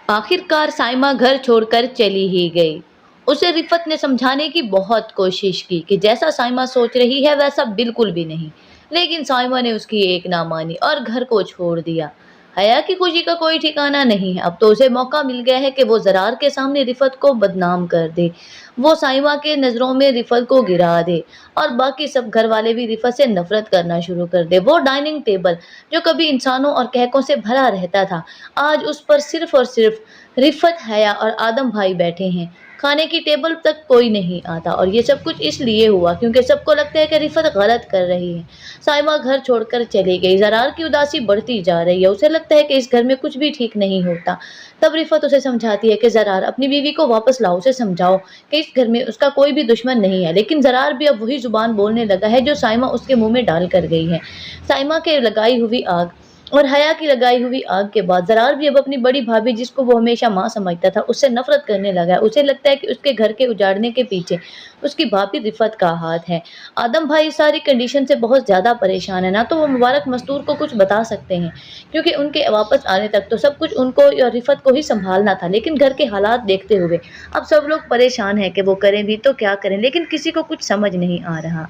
आखिरकार साइमा घर छोड़कर चली ही गई। उसे रिफत ने समझाने की बहुत कोशिश की कि जैसा साइमा सोच रही है वैसा बिल्कुल भी नहीं, लेकिन साइमा ने उसकी एक ना मानी और घर को छोड़ दिया। हया की खुशी का कोई ठिकाना नहीं है। अब तो उसे मौका मिल गया है कि वो जरार के सामने रिफत को बदनाम कर दे। वो साइमा के नजरों में रिफत को गिरा दे और बाकी सब घर वाले भी रिफत से नफरत करना शुरू कर दे। वो डाइनिंग टेबल जो कभी इंसानों और कहकों से भरा रहता था, आज उस पर सिर्फ और सिर्फ रिफत, हया और आदम भाई बैठे हैं। खाने की टेबल तक कोई नहीं आता और ये सब कुछ इसलिए हुआ क्योंकि सबको लगता है कि रिफत गलत कर रही है। साइमा घर छोड़कर चली गई। जरार की उदासी बढ़ती जा रही है। उसे लगता है कि इस घर में कुछ भी ठीक नहीं होता। तब रिफत उसे समझाती है कि जरार, अपनी बीवी को वापस लाओ, उसे समझाओ कि इस घर में उसका कोई भी दुश्मन नहीं है। लेकिन जरार भी अब वही जुबान बोलने लगा है जो साइमा उसके मुंह में डाल कर गई है। साइमा के लगाई हुई आग और हया की लगाई हुई आग के बाद जरार भी अब अपनी बड़ी भाभी, जिसको वो हमेशा माँ समझता था, उससे नफरत करने लगा है। उसे लगता है कि उसके घर के उजाड़ने के पीछे उसकी भाभी रिफत का हाथ है। आदम भाई सारी कंडीशन से बहुत ज्यादा परेशान है। ना तो वो मुबारक मस्तूर को कुछ बता सकते हैं क्योंकि उनके वापस आने तक तो सब कुछ उनको और रिफत को ही संभालना था, लेकिन घर के हालात देखते हुए अब सब लोग परेशान हैं कि वो करें भी तो क्या करें, लेकिन किसी को कुछ समझ नहीं आ रहा।